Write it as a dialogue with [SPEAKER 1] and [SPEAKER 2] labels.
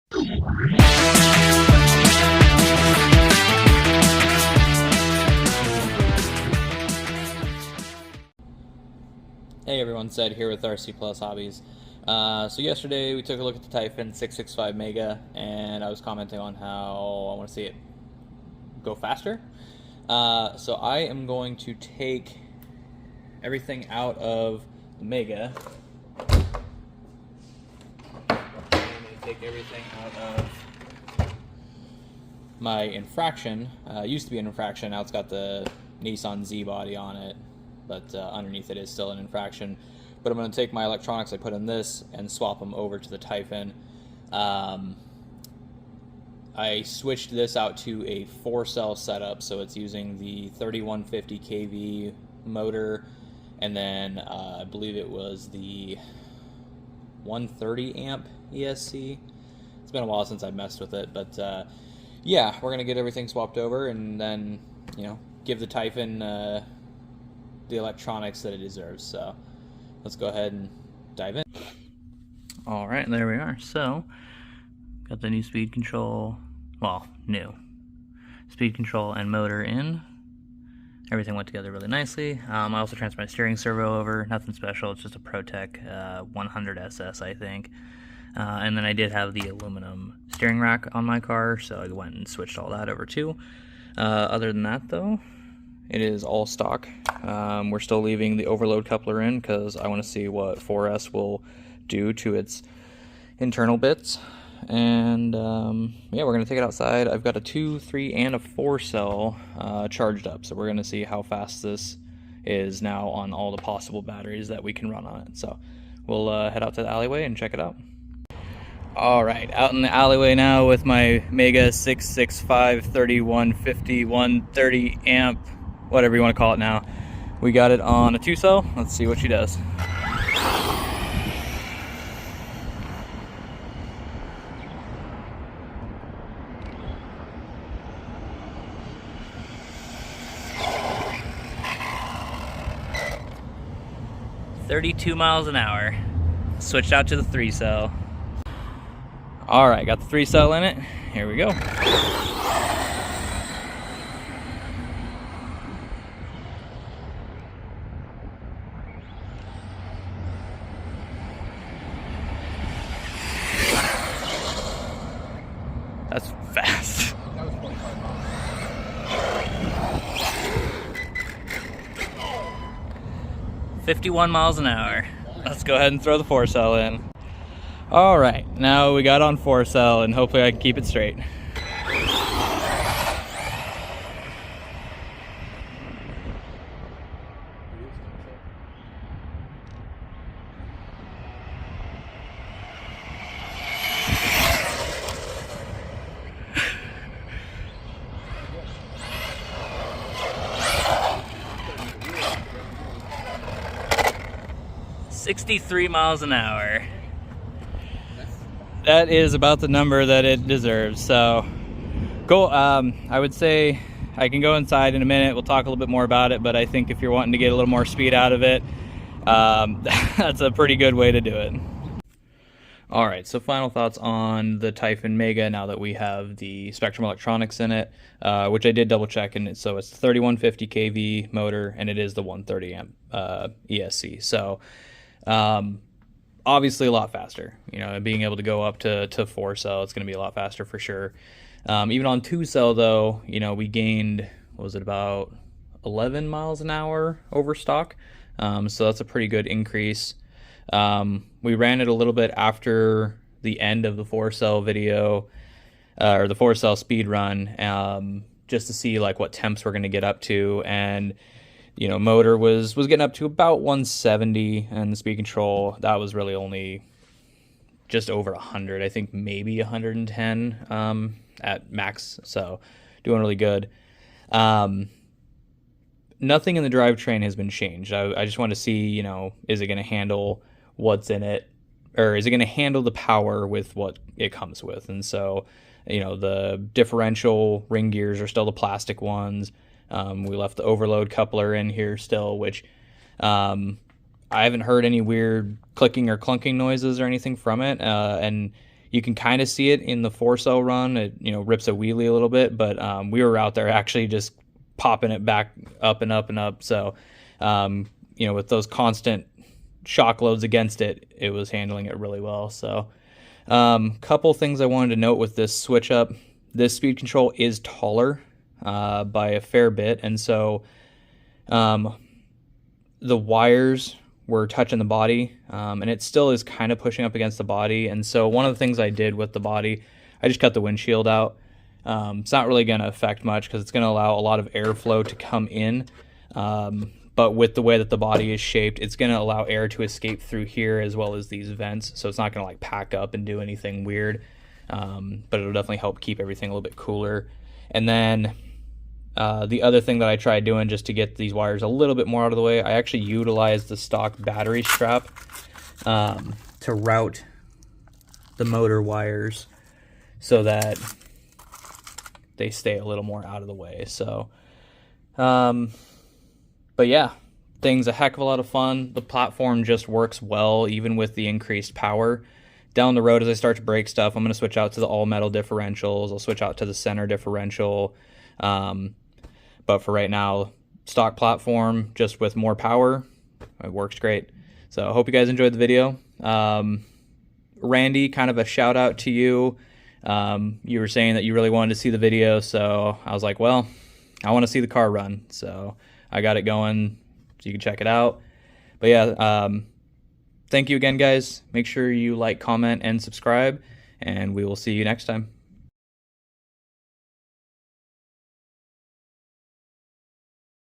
[SPEAKER 1] Hey everyone, Zed here with RC Plus Hobbies. So yesterday we took a look at the Typhon 665 Mega, and I was commenting on how I want to see it go faster. So I am going to take everything out of the Mega. I'm going to take everything out of my Infraction. Used to be an Infraction, now it's got the Nissan Z body on it, but underneath it is still an Infraction. But I'm going to take my electronics I put in this and swap them over to the Typhon. I switched this out to a 4-cell setup, so it's using the 3150 kV motor, and then I believe it was the 130 amp ESC. It's been a while since I messed with it, but yeah, we're going to get everything swapped over and then, you know, give the Typhon the electronics that it deserves. So let's go ahead and dive in. All right, there we are. So got the new speed control, well, new speed control and motor in. Everything went together really nicely. I also transferred my steering servo over. Nothing special, it's just a ProTech 100 SS, I think. And then I did have the aluminum steering rack on my car, so I went and switched all that over too. Other than that though, it is all stock. We're still leaving the overload coupler in because I want to see what 4S will do to its internal bits. And yeah, we're going to take it outside. I've got a 2, 3, and a 4-cell charged up, so we're going to see how fast this is now on all the possible batteries that we can run on it. So we'll head out to the alleyway and check it out. Alright, out in the alleyway now with my Mega 665 3150 130 amp, whatever you want to call it now. We got it on a 2-cell. Let's see what she does. $32 miles an hour. Switched out to the 3-cell. Alright, got the 3-cell in it. Here we go. That's fast. 51 miles an hour. Let's go ahead and throw the 4-cell in. Alright, now we got on 4-cell and hopefully I can keep it straight. $63 miles an hour. That is about the number that it deserves. So go. I would say I can go inside in a minute. We'll talk a little bit more about it, but I think if you're wanting to get a little more speed out of it, that's a pretty good way to do it. All right, so final thoughts on the Typhon Mega now that we have the Spektrum electronics in it, which I did double check, and so it's 3150 kV motor, and it is the 130 amp ESC. So obviously a lot faster. You know, being able to go up to 4-cell, it's going to be a lot faster for sure. Even on 2-cell though, you know, we gained, what was it, about 11 miles an hour over stock. So that's a pretty good increase. We ran it a little bit after the end of the 4-cell video, or the 4-cell speed run, just to see like what temps we're going to get up to. And you know, motor was getting up to about 170, and the speed control, that was really only just over 100. I think maybe 110 at max, so doing really good. Nothing in the drivetrain has been changed. I just want to see, you know, is it going to handle what's in it, or is it going to handle the power with what it comes with? And so, you know, the differential ring gears are still the plastic ones. We left the overload coupler in here still, which I haven't heard any weird clicking or clunking noises or anything from it. And You can kind of see it in the 4-cell run. It, you know, rips a wheelie a little bit, but we were out there actually just popping it back up and up and up. So, you know, with those constant shock loads against it, it was handling it really well. So, couple things I wanted to note with this switch up. This speed control is taller by a fair bit, and so the wires were touching the body, and it still is kind of pushing up against the body. And so one of the things I did with the body, I just cut the windshield out. It's not really going to affect much because it's going to allow a lot of airflow to come in. But with the way that the body is shaped, it's going to allow air to escape through here as well as these vents. So it's not going to like pack up and do anything weird. But it'll definitely help keep everything a little bit cooler. And then the other thing that I tried doing just to get these wires a little bit more out of the way, I actually utilized the stock battery strap to route the motor wires so that they stay a little more out of the way. So, but yeah, thing's a heck of a lot of fun. The platform just works well, even with the increased power. Down the road, as I start to break stuff, I'm going to switch out to the all-metal differentials. I'll switch out to the center differential. But for right now, stock platform, just with more power, it works great. So I hope you guys enjoyed the video. Randy, kind of a shout out to you. You were saying that you really wanted to see the video, so I was like, well, I want to see the car run. So I got it going so you can check it out. But yeah, thank you again, guys. Make sure you like, comment, and subscribe, and we will see you next time.